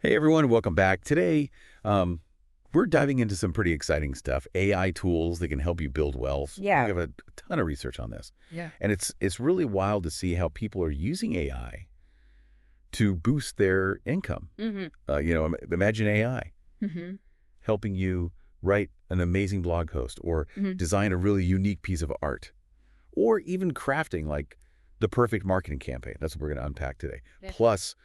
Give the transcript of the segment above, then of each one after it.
Hey everyone, welcome back. Today, we're diving into some pretty exciting stuff. AI tools that can help you build wealth. We Yeah. have a ton of research on this. Yeah. And it's really wild to see how people are using AI to boost their income. Mm-hmm. Imagine AI Mm-hmm. helping you write an amazing blog post or Mm-hmm. design a really unique piece of art or even crafting like the perfect marketing campaign. That's what we're going to unpack today. Yeah. Plus,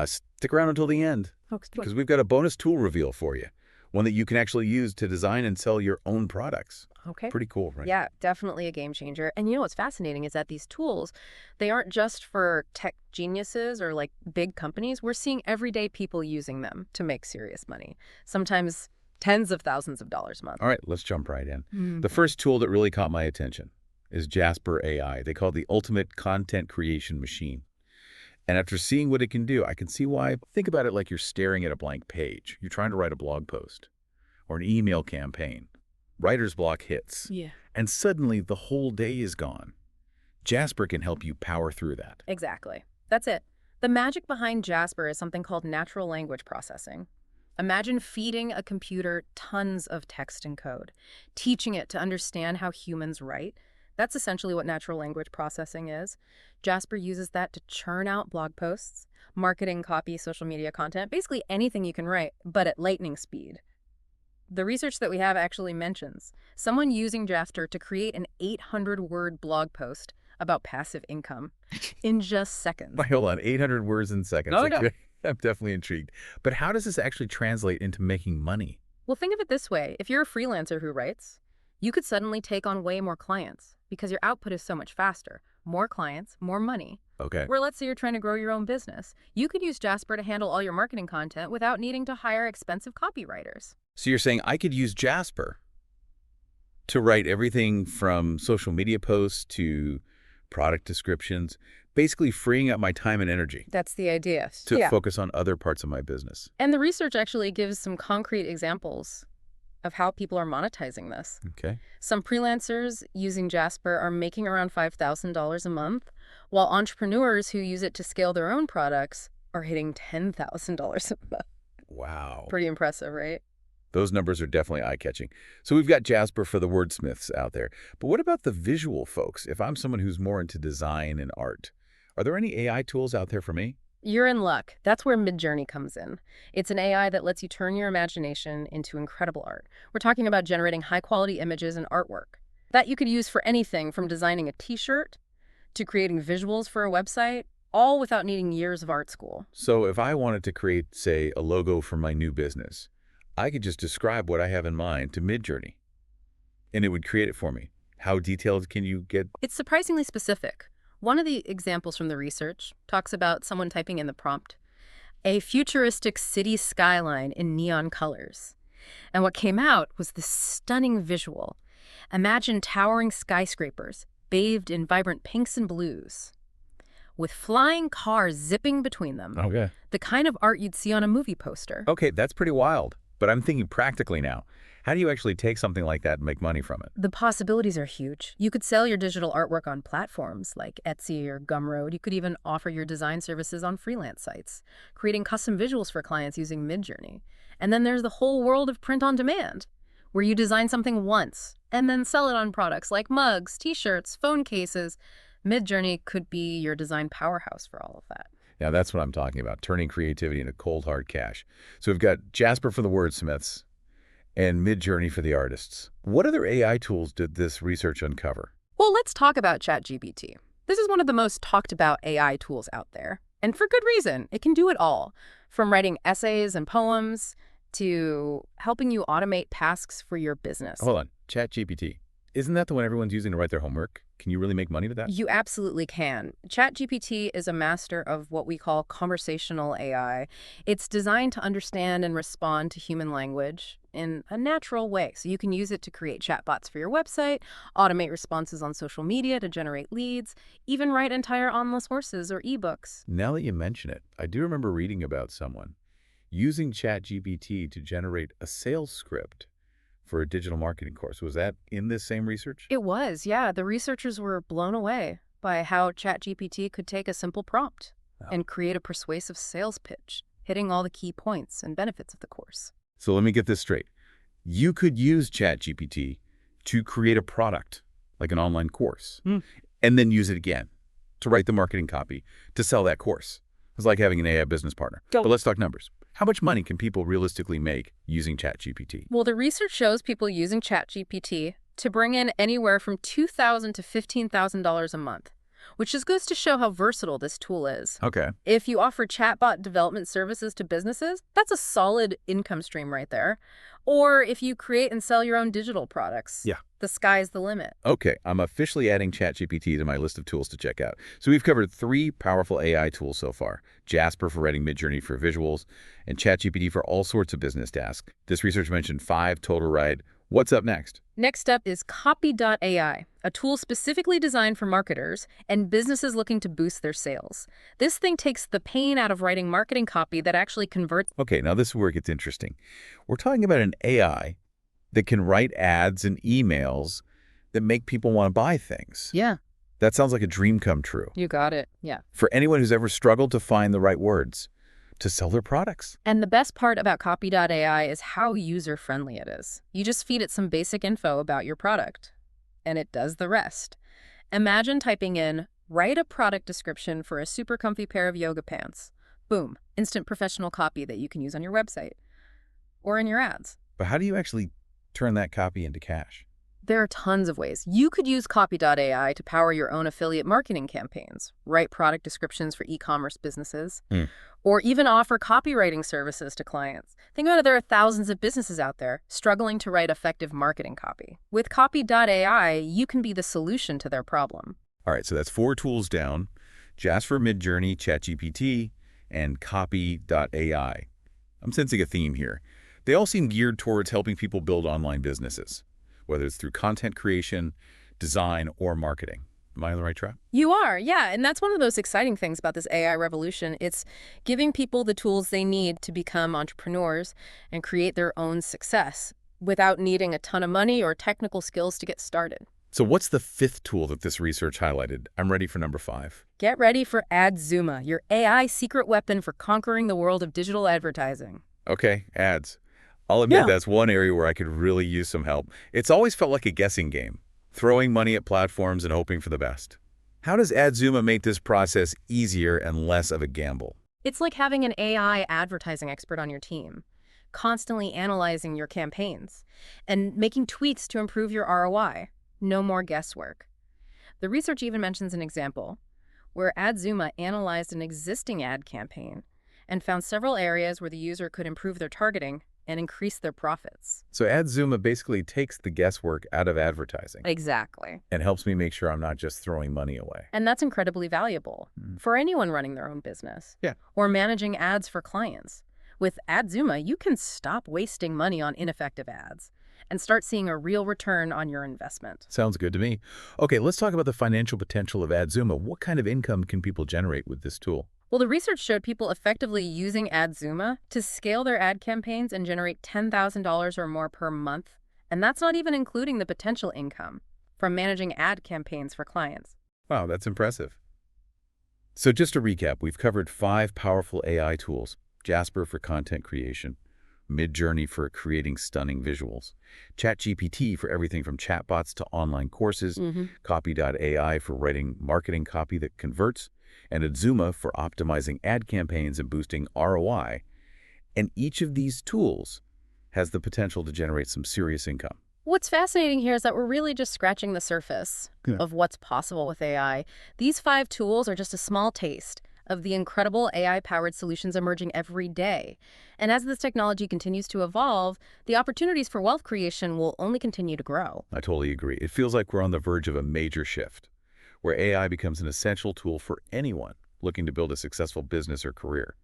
stick around until the end, Folks, because we've got a bonus tool reveal for you, one that you can actually use to design and sell your own products. okay. Pretty cool, right? Yeah, definitely a game changer. And what's fascinating is that these tools, they aren't just for tech geniuses or like big companies. We're seeing everyday people using them to make serious money, sometimes tens of thousands of dollars a month. All right, let's jump right in. Mm. The first tool that really caught my attention is Jasper AI. They call it the ultimate content creation machine. And after seeing what it can do, I can see why. Think about it like you're staring at a blank page. You're trying to write a blog post or an email campaign. Writer's block hits, Yeah. and suddenly the whole day is gone. Jasper can help you power through that. Exactly. That's it. The magic behind Jasper is something called natural language processing. Imagine feeding a computer tons of text and code, teaching it to understand how humans write. That's essentially what natural language processing is. Jasper uses that to churn out blog posts, marketing copy, social media content, basically anything you can write, but at lightning speed. The research that we have actually mentions someone using Jasper to create an 800-word blog post about passive income in just seconds. Wait, hold on, 800 words in seconds. No, no. I'm definitely intrigued. But how does this actually translate into making money? Well, think of it this way. If you're a freelancer who writes, you could suddenly take on way more clients because your output is so much faster. More clients, more money. Okay. Or let's say you're trying to grow your own business. You could use Jasper to handle all your marketing content without needing to hire expensive copywriters. So you're saying I could use Jasper to write everything from social media posts to product descriptions, basically freeing up my time and energy That's the idea. to focus on other parts of my business. And the research actually gives some concrete examples of how people are monetizing this. Okay. Some freelancers using Jasper are making around $5,000 a month, while entrepreneurs who use it to scale their own products are hitting $10,000 a month. Wow. Pretty impressive, right? Those numbers are definitely eye-catching. So we've got Jasper for the wordsmiths out there. But what about the visual folks? If I'm someone who's more into design and art, are there any AI tools out there for me? You're in luck. That's where MidJourney comes in. It's an AI that lets you turn your imagination into incredible art. We're talking about generating high-quality images and artwork that you could use for anything from designing a t-shirt to creating visuals for a website, all without needing years of art school. So if I wanted to create, say, a logo for my new business, I could just describe what I have in mind to MidJourney, and it would create it for me. How detailed can you get? It's surprisingly specific. One of the examples from the research talks about someone typing in the prompt, a futuristic city skyline in neon colors. And what came out was this stunning visual. Imagine towering skyscrapers, bathed in vibrant pinks and blues, with flying cars zipping between them. Okay. The kind of art you'd see on a movie poster. Okay, that's pretty wild. But I'm thinking practically now. How do you actually take something like that and make money from it? The possibilities are huge. You could sell your digital artwork on platforms like Etsy or Gumroad. You could even offer your design services on freelance sites, creating custom visuals for clients using MidJourney. And then there's the whole world of print on demand, where you design something once and then sell it on products like mugs, t-shirts, phone cases. MidJourney could be your design powerhouse for all of that. Now, that's what I'm talking about, turning creativity into cold, hard cash. So we've got Jasper for the wordsmiths and MidJourney for the artists. What other AI tools did this research uncover? Well, let's talk about ChatGPT. This is one of the most talked about AI tools out there. And for good reason. It can do it all, from writing essays and poems to helping you automate tasks for your business. Hold on, ChatGPT. Isn't that the one everyone's using to write their homework? Can you really make money with that? You absolutely can. ChatGPT is a master of what we call conversational AI. It's designed to understand and respond to human language in a natural way. So you can use it to create chatbots for your website, automate responses on social media to generate leads, even write entire online courses or ebooks. Now that you mention it, I do remember reading about someone using ChatGPT to generate a sales script for a digital marketing course. Was that in this same research? It was, yeah. The researchers were blown away by how ChatGPT could take a simple prompt Oh. and create a persuasive sales pitch hitting all the key points and benefits of the course. So let me get this straight. You could use ChatGPT to create a product, like an online course, and then use it again to write the marketing copy to sell that course. It's like having an AI business partner. But let's talk numbers. How much money can people realistically make using ChatGPT? Well, the research shows people using ChatGPT to bring in anywhere from $2,000 to $15,000 a month, which just goes to show how versatile this tool is. Okay. If you offer chatbot development services to businesses, that's a solid income stream right there. Or if you create and sell your own digital products, Yeah. the sky's the limit. Okay, I'm officially adding ChatGPT to my list of tools to check out. So we've covered 3 powerful AI tools so far. Jasper for writing MidJourney for visuals, and ChatGPT for all sorts of business tasks. This research mentioned 5 total right. What's up next? Next up is Copy.ai, a tool specifically designed for marketers and businesses looking to boost their sales. This thing takes the pain out of writing marketing copy that actually converts. Okay, now this is where it gets interesting. We're talking about an AI that can write ads and emails that make people want to buy things. Yeah, That sounds like a dream come true you got it. Yeah. for anyone who's ever struggled to find the right words to sell their products. And the best part about Copy.ai is how user-friendly it is. You just feed it some basic info about your product, and it does the rest. Imagine typing in, write a product description for a super comfy pair of yoga pants. Boom, instant professional copy that you can use on your website or in your ads. But how do you actually turn that copy into cash? There are tons of ways. You could use Copy.ai to power your own affiliate marketing campaigns, write product descriptions for e-commerce businesses, or even offer copywriting services to clients. Think about it, there are thousands of businesses out there struggling to write effective marketing copy. With Copy.ai, you can be the solution to their problem. All right, so that's 4 tools down: Jasper, MidJourney, ChatGPT, and Copy.ai. I'm sensing a theme here. They all seem geared towards helping people build online businesses, whether it's through content creation, design, or marketing. Am I on the right track? You are, yeah, and that's one of the most exciting things about this AI revolution. It's giving people the tools they need to become entrepreneurs and create their own success without needing a ton of money or technical skills to get started. So what's the 5th tool that this research highlighted? I'm ready for number 5. Get ready for Adzooma, your AI secret weapon for conquering the world of digital advertising. Okay, ads. I'll admit Yeah. that's one area where I could really use some help. It's always felt like a guessing game, throwing money at platforms and hoping for the best. How does Adzooma make this process easier and less of a gamble? It's like having an AI advertising expert on your team, constantly analyzing your campaigns and making tweaks to improve your ROI. No more guesswork. The research even mentions an example where Adzooma analyzed an existing ad campaign and found several areas where the user could improve their targeting and increase their profits. So Adzooma basically takes the guesswork out of advertising Exactly. and helps me make sure I'm not just throwing money away. And that's incredibly valuable for anyone running their own business or managing ads for clients. With Adzooma, you can stop wasting money on ineffective ads and start seeing a real return on your investment. Sounds good to me. Okay, let's talk about the financial potential of Adzooma. What kind of income can people generate with this tool? Well, the research showed people effectively using Adzooma to scale their ad campaigns and generate $10,000 or more per month. And that's not even including the potential income from managing ad campaigns for clients. Wow, that's impressive. So just to recap, we've covered 5 powerful AI tools: Jasper for content creation, MidJourney for creating stunning visuals, ChatGPT for everything from chatbots to online courses, Copy.ai for writing marketing copy that converts, and Adzooma for optimizing ad campaigns and boosting ROI. And each of these tools has the potential to generate some serious income. What's fascinating here is that we're really just scratching the surface of what's possible with AI. These 5 tools are just a small taste of the incredible AI-powered solutions emerging every day. And as this technology continues to evolve, the opportunities for wealth creation will only continue to grow. I totally agree. It feels like we're on the verge of a major shift, where AI becomes an essential tool for anyone looking to build a successful business or career.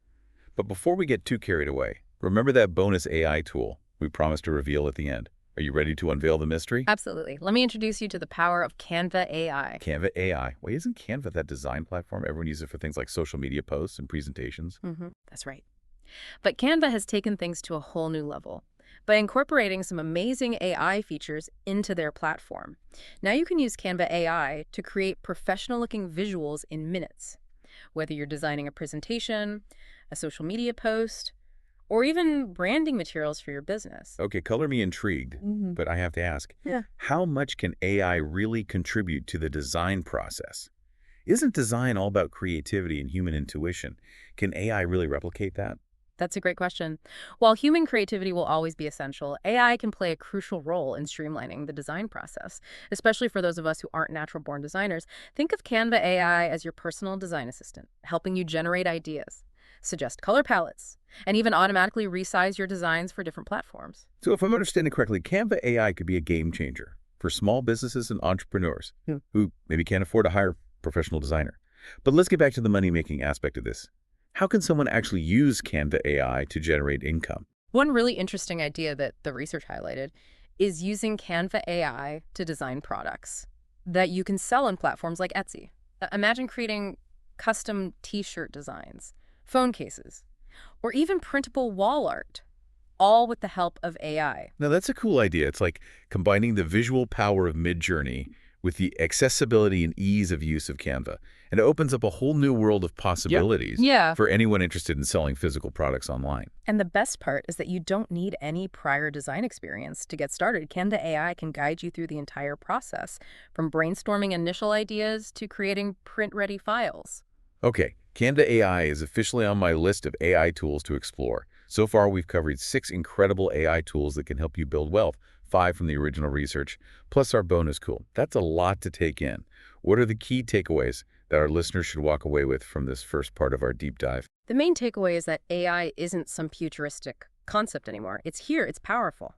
But before we get too carried away, remember that bonus AI tool we promised to reveal at the end. Are you ready to unveil the mystery? Absolutely. Let me introduce you to the power of Canva AI. Canva AI. Wait, isn't Canva that design platform? Everyone uses it for things like social media posts and presentations. That's right. But Canva has taken things to a whole new level by incorporating some amazing AI features into their platform. Now you can use Canva AI to create professional-looking visuals in minutes. Whether you're designing a presentation, a social media post, or even branding materials for your business. Okay, color me intrigued, Mhm. but I have to ask, Yeah. how much can AI really contribute to the design process? Isn't design all about creativity and human intuition? Can AI really replicate that? That's a great question. While human creativity will always be essential, AI can play a crucial role in streamlining the design process, especially for those of us who aren't natural-born designers. Think of Canva AI as your personal design assistant, helping you generate ideas, suggest color palettes, and even automatically resize your designs for different platforms. So if I'm understanding correctly, Canva AI could be a game changer for small businesses and entrepreneurs Hmm. who maybe can't afford to hire a professional designer. But let's get back to the money-making aspect of this. How can someone actually use Canva AI to generate income? One really interesting idea that the research highlighted is using Canva AI to design products that you can sell on platforms like Etsy. Imagine creating custom t-shirt designs, phone cases, or even printable wall art, all with the help of AI. Now, that's a cool idea. It's like combining the visual power of MidJourney with the accessibility and ease of use of Canva. And it opens up a whole new world of possibilities Yeah. for anyone interested in selling physical products online. And the best part is that you don't need any prior design experience to get started. Canva AI can guide you through the entire process, from brainstorming initial ideas to creating print-ready files. Okay, Canva AI is officially on my list of AI tools to explore. So far, we've covered 6 incredible AI tools that can help you build wealth, 5 from the original research, plus our bonus cool. That's a lot to take in. What are the key takeaways that our listeners should walk away with from this first part of our deep dive? The main takeaway is that AI isn't some futuristic concept anymore. It's here, it's powerful,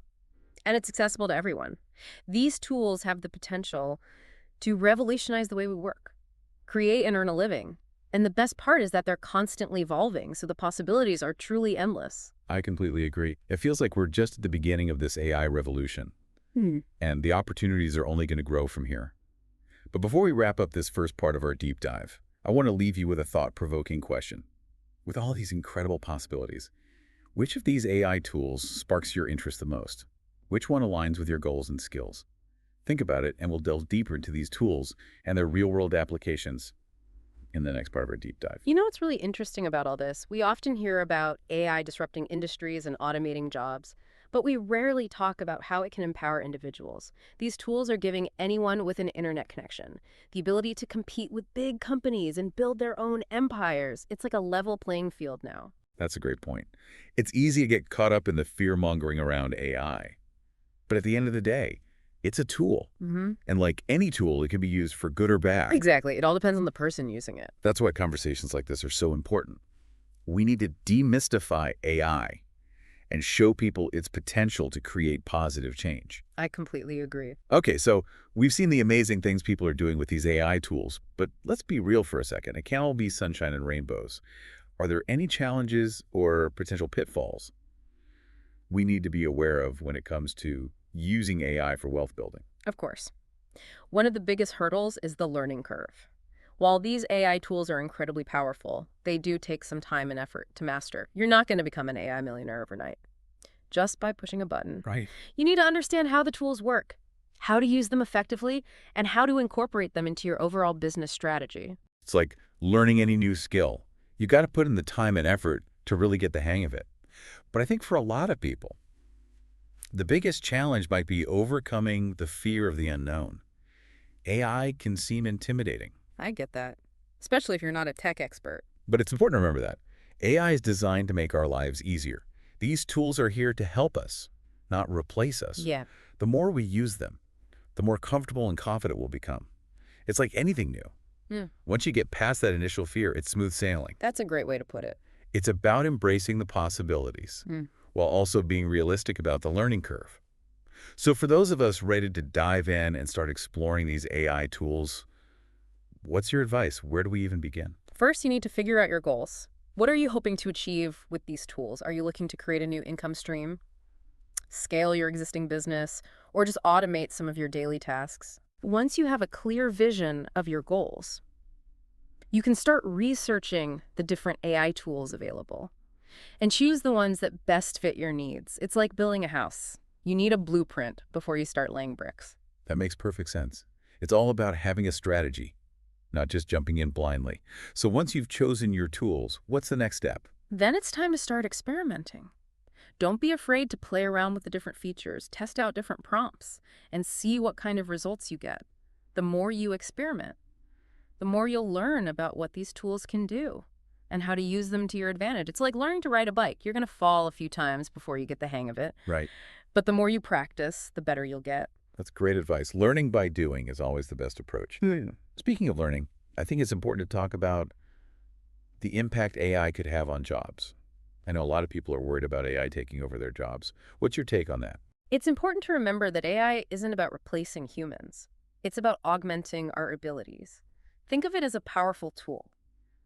and it's accessible to everyone. These tools have the potential to revolutionize the way we work, create and earn a living. And the best part is that they're constantly evolving, so the possibilities are truly endless. I completely agree. It feels like we're just at the beginning of this AI revolution, and the opportunities are only going to grow from here. But before we wrap up this first part of our deep dive, I want to leave you with a thought-provoking question. With all these incredible possibilities, which of these AI tools sparks your interest the most? Which one aligns with your goals and skills? Think about it, and we'll delve deeper into these tools and their real-world applications in the next part of our deep dive. You know what's really interesting about all this? We often hear about AI disrupting industries and automating jobs, but we rarely talk about how it can empower individuals. These tools are giving anyone with an internet connection the ability to compete with big companies and build their own empires. It's like a level playing field now. That's a great point. It's easy to get caught up in the fear-mongering around AI. But at the end of the day, it's a tool. And like any tool, it can be used for good or bad. Exactly. It all depends on the person using it. That's why conversations like this are so important. We need to demystify AI and show people its potential to create positive change. I completely agree. Okay, so we've seen the amazing things people are doing with these AI tools, but let's be real for a second. It can't all be sunshine and rainbows. Are there any challenges or potential pitfalls we need to be aware of when it comes to using AI for wealth building? Of course. One of the biggest hurdles is the learning curve. While these AI tools are incredibly powerful, they do take some time and effort to master. You're not going to become an AI millionaire overnight just by pushing a button. Right. You need to understand how the tools work, how to use them effectively, and how to incorporate them into your overall business strategy. It's like learning any new skill. You got to put in the time and effort to really get the hang of it. But I think for a lot of people, the biggest challenge might be overcoming the fear of the unknown. AI can seem intimidating, I get that, especially if you're not a tech expert. but it's important to remember that AI is designed to make our lives easier. These tools are here to help us, not replace us. Yeah, The more we use them, the more comfortable and confident we'll become. It's like anything new. Once you get past that initial fear, it's smooth sailing. that's a great way to put it. It's about embracing the possibilities while also being realistic about the learning curve. So for those of us ready to dive in and start exploring these AI tools, what's your advice? Where do we even begin? First, you need to figure out your goals. What are you hoping to achieve with these tools? Are you looking to create a new income stream, scale your existing business, or just automate some of your daily tasks? Once you have a clear vision of your goals, you can start researching the different AI tools available and choose the ones that best fit your needs. It's like building a house. You need a blueprint before you start laying bricks. That makes perfect sense. It's all about having a strategy, not just jumping in blindly. So once you've chosen your tools, what's the next step? Then it's time to start experimenting. Don't be afraid to play around with the different features, test out different prompts, and see what kind of results you get. The more you experiment, the more you'll learn about what these tools can do and how to use them to your advantage. It's like learning to ride a bike. You're going to fall a few times before you get the hang of it, Right. but the more you practice, the better you'll get. That's great advice. Learning by doing is always the best approach. Hmm. Speaking of learning, I think it's important to talk about the impact AI could have on jobs. I know a lot of people are worried about AI taking over their jobs. What's your take on that? It's important to remember that AI isn't about replacing humans. It's about augmenting our abilities. Think of it as a powerful tool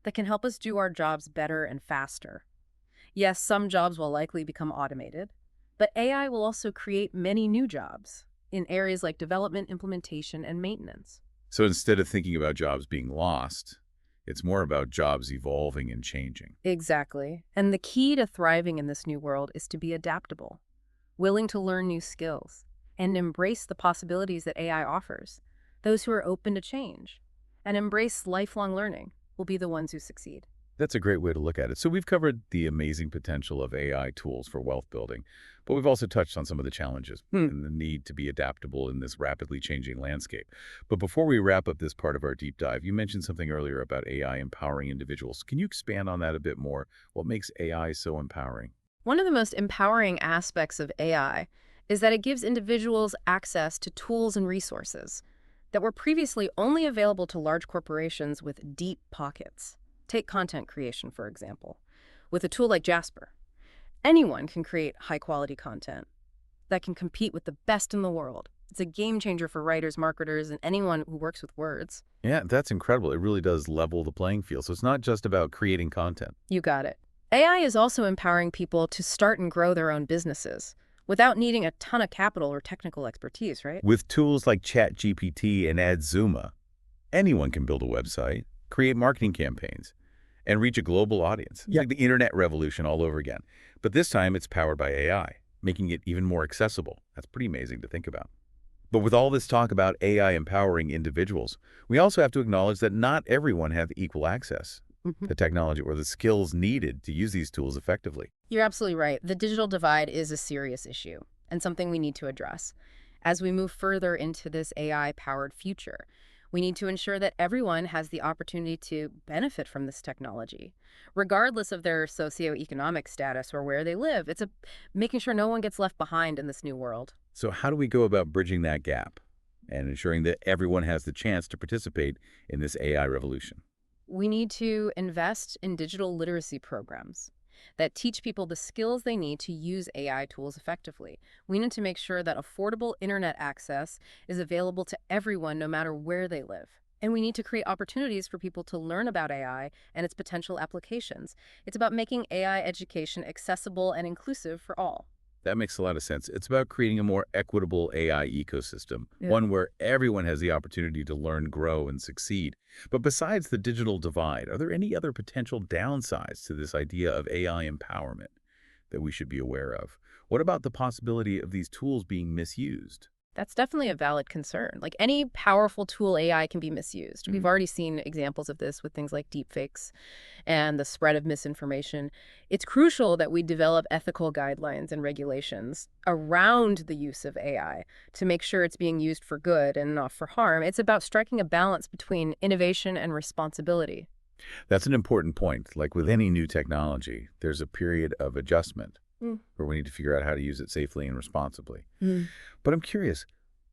that can help us do our jobs better and faster. Yes, some jobs will likely become automated, but AI will also create many new jobs in areas like development, implementation, and maintenance. So instead of thinking about jobs being lost, it's more about jobs evolving and changing. Exactly. And the key to thriving in this new world is to be adaptable, willing to learn new skills, and embrace the possibilities that AI offers. Those who are open to change and embrace lifelong learning will be the ones who succeed. That's a great way to look at it. So we've covered the amazing potential of AI tools for wealth building, but we've also touched on some of the challenges and the need to be adaptable in this rapidly changing landscape. But before we wrap up this part of our deep dive, you mentioned something earlier about AI empowering individuals. Can you expand on that a bit more? What makes AI so empowering? One of the most empowering aspects of AI is that it gives individuals access to tools and resources that were previously only available to large corporations with deep pockets. Take content creation, for example. With a tool like Jasper, anyone can create high-quality content that can compete with the best in the world. It's a game changer for writers, marketers, and anyone who works with words. Yeah, that's incredible. It really does level the playing field. So it's not just about creating content. You got it. AI is also empowering people to start and grow their own businesses without needing a ton of capital or technical expertise, right? With tools like ChatGPT and Adzooma, anyone can build a website, create marketing campaigns, and reach a global audience. It's like the internet revolution all over again. But this time it's powered by AI, making it even more accessible. That's pretty amazing to think about. But with all this talk about AI empowering individuals, we also have to acknowledge that not everyone have equal access to technology or the skills needed to use these tools effectively. You're absolutely right. The digital divide is a serious issue and something we need to address. As we move further into this AI-powered future, we need to ensure that everyone has the opportunity to benefit from this technology, regardless of their socioeconomic status or where they live. It's making sure no one gets left behind in this new world. So how do we go about bridging that gap and ensuring that everyone has the chance to participate in this AI revolution? We need to invest in digital literacy programs that teach people the skills they need to use AI tools effectively. We need to make sure that affordable internet access is available to everyone no matter where they live. And we need to create opportunities for people to learn about AI and its potential applications. It's about making AI education accessible and inclusive for all. That makes a lot of sense. It's about creating a more equitable AI ecosystem, Yeah. one where everyone has the opportunity to learn, grow, and succeed. But besides the digital divide, are there any other potential downsides to this idea of AI empowerment that we should be aware of? What about the possibility of these tools being misused? That's definitely a valid concern. Like any powerful tool, AI can be misused. We've already seen examples of this with things like deepfakes and the spread of misinformation. It's crucial that we develop ethical guidelines and regulations around the use of AI to make sure it's being used for good and not for harm. It's about striking a balance between innovation and responsibility. That's an important point. Like with any new technology, there's a period of adjustment Mm. where we need to figure out how to use it safely and responsibly. Mm. But I'm curious,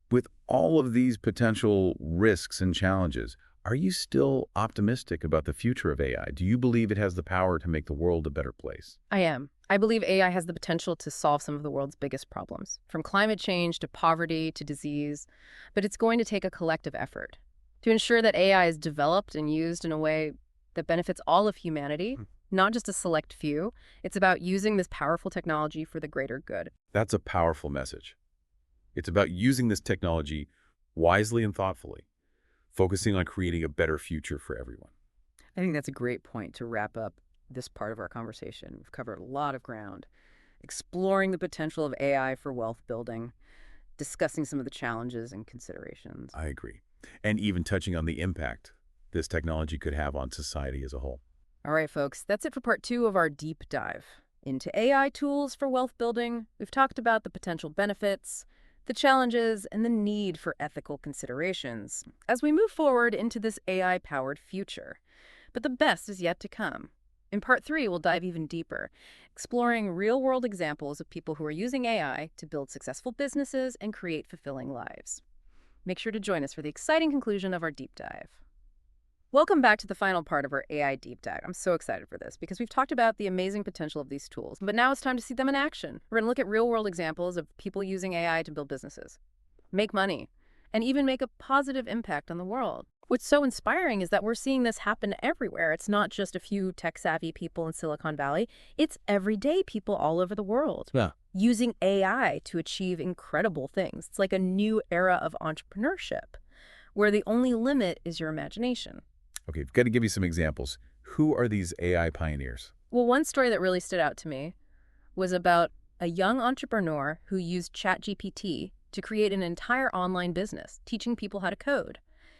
with all of these potential risks and challenges, are you still optimistic about the future of AI? Do you believe it has the power to make the world a better place? I am. I believe AI has the potential to solve some of the world's biggest problems, from climate change to poverty to disease. But it's going to take a collective effort to ensure that AI is developed and used in a way that benefits all of humanity, not just a select few. It's about using this powerful technology for the greater good. That's a powerful message. It's about using this technology wisely and thoughtfully, focusing on creating a better future for everyone. I think that's a great point to wrap up this part of our conversation. We've covered a lot of ground, exploring the potential of AI for wealth building, discussing some of the challenges and considerations. I agree. And even touching on the impact this technology could have on society as a whole. All right, folks, that's it for part 2 of our deep dive into AI tools for wealth building. We've talked about the potential benefits, the challenges, and the need for ethical considerations as we move forward into this AI-powered future. But the best is yet to come. In part 3, we'll dive even deeper, exploring real-world examples of people who are using AI to build successful businesses and create fulfilling lives. Make sure to join us for the exciting conclusion of our deep dive. Welcome back to the final part of our AI deep dive. I'm so excited for this because we've talked about the amazing potential of these tools, but now it's time to see them in action. We're going to look at real-world examples of people using AI to build businesses, make money, and even make a positive impact on the world. What's so inspiring is that we're seeing this happen everywhere. It's not just a few tech-savvy people in Silicon Valley. It's everyday people all over the world. Yeah. Using AI to achieve incredible things. It's like a new era of entrepreneurship, where the only limit is your imagination. Okay, I've got to give you some examples. Who are these AI pioneers? Well, one story that really stood out to me was about a young entrepreneur who used ChatGPT to create an entire online business, teaching people how to code.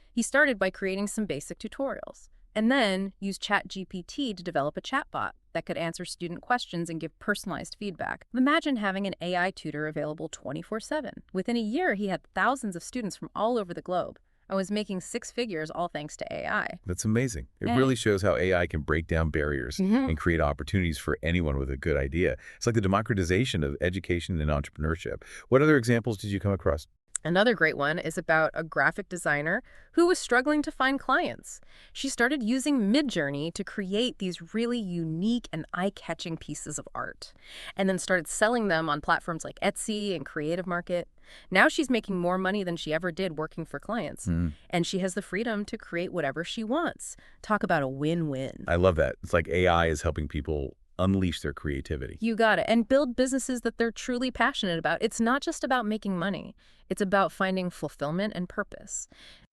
He started by creating some basic tutorials, and then used ChatGPT to develop a chatbot that could answer student questions and give personalized feedback. Imagine having an AI tutor available 24/7. Within a year, he had thousands of students from all over the globe. I was making 6 figures all thanks to AI. That's amazing. It Yeah. really shows how AI can break down barriers and create opportunities for anyone with a good idea. It's like the democratization of education and entrepreneurship. What other examples did you come across? Another great one is about a graphic designer who was struggling to find clients. She started using MidJourney to create these really unique and eye-catching pieces of art, and then started selling them on platforms like Etsy and Creative Market. Now she's making more money than she ever did working for clients, and she has the freedom to create whatever she wants. Talk about a win-win. I love that. It's like AI is helping people unleash their creativity. You got it. And build businesses that they're truly passionate about. It's not just about making money. It's about finding fulfillment and purpose.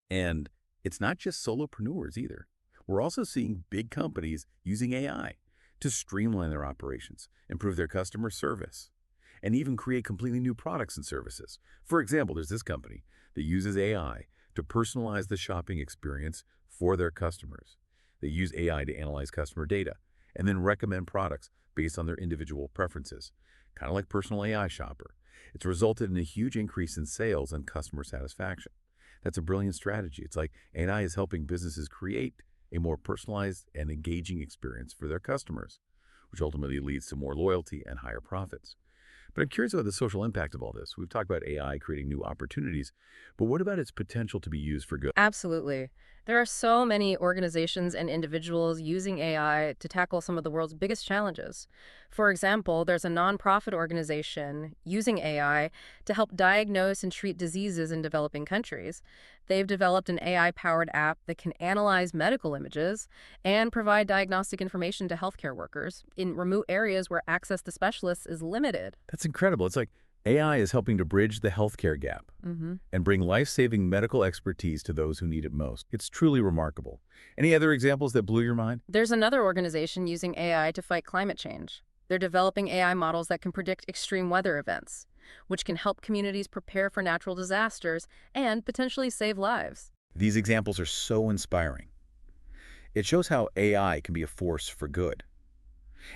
And it's not just solopreneurs either. We're also seeing big companies using AI to streamline their operations, improve their customer service, and even create completely new products and services. For example, there's this company that uses AI to personalize the shopping experience for their customers. They use AI to analyze customer data and then recommend products based on their individual preferences, kind of like personal AI shopper. It's resulted in a huge increase in sales and customer satisfaction. That's a brilliant strategy. It's like AI is helping businesses create a more personalized and engaging experience for their customers, which ultimately leads to more loyalty and higher profits. But I'm curious about the social impact of all this. We've talked about AI creating new opportunities, but what about its potential to be used for good? Absolutely. There are so many organizations and individuals using AI to tackle some of the world's biggest challenges. For example, there's a nonprofit organization using AI to help diagnose and treat diseases in developing countries. They've developed an AI-powered app that can analyze medical images and provide diagnostic information to healthcare workers in remote areas where access to specialists is limited. That's incredible. It's like AI is helping to bridge the healthcare gap and bring life-saving medical expertise to those who need it most. It's truly remarkable. Any other examples that blew your mind? There's another organization using AI to fight climate change. They're developing AI models that can predict extreme weather events, which can help communities prepare for natural disasters and potentially save lives. These examples are so inspiring. It shows how AI can be a force for good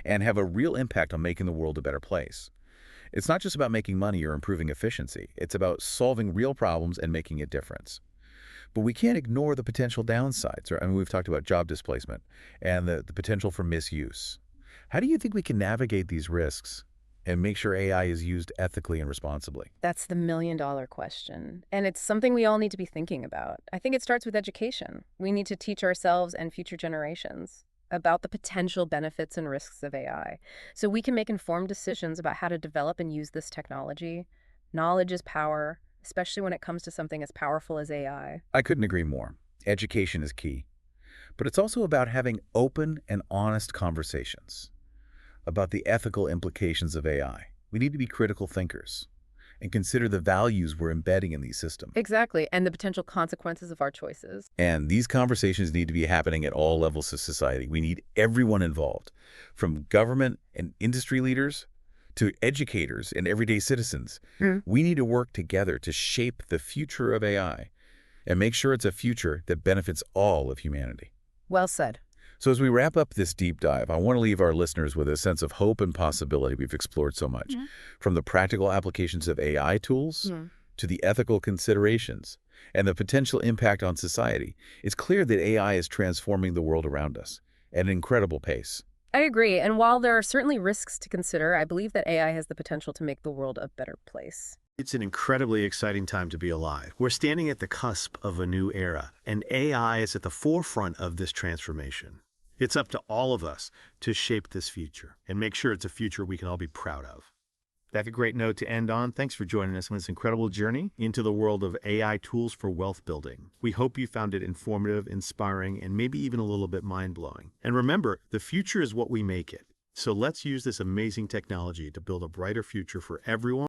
and have a real impact on making the world a better place. It's not just about making money or improving efficiency. It's about solving real problems and making a difference. But we can't ignore the potential downsides. Right? I mean, we've talked about job displacement and the potential for misuse. How do you think we can navigate these risks and make sure AI is used ethically and responsibly? That's the million-dollar question, and it's something we all need to be thinking about. I think it starts with education. We need to teach ourselves and future generations about the potential benefits and risks of AI, so we can make informed decisions about how to develop and use this technology. Knowledge is power, especially when it comes to something as powerful as AI. I couldn't agree more. Education is key. But it's also about having open and honest conversations about the ethical implications of AI. We need to be critical thinkers and consider the values we're embedding in these systems. Exactly, and the potential consequences of our choices. And these conversations need to be happening at all levels of society. We need everyone involved, from government and industry leaders to educators and everyday citizens. We need to work together to shape the future of AI and make sure it's a future that benefits all of humanity. Well said. So as we wrap up this deep dive, I want to leave our listeners with a sense of hope and possibility we've explored so much. Mhm. From the practical applications of AI tools Hmm. to the ethical considerations and the potential impact on society, it's clear that AI is transforming the world around us at an incredible pace. I agree. And while there are certainly risks to consider, I believe that AI has the potential to make the world a better place. It's an incredibly exciting time to be alive. We're standing at the cusp of a new era, and AI is at the forefront of this transformation. It's up to all of us to shape this future and make sure it's a future we can all be proud of. That's a great note to end on. Thanks for joining us on this incredible journey into the world of AI tools for wealth building. We hope you found it informative, inspiring, and maybe even a little bit mind-blowing. And remember, the future is what we make it. So let's use this amazing technology to build a brighter future for everyone.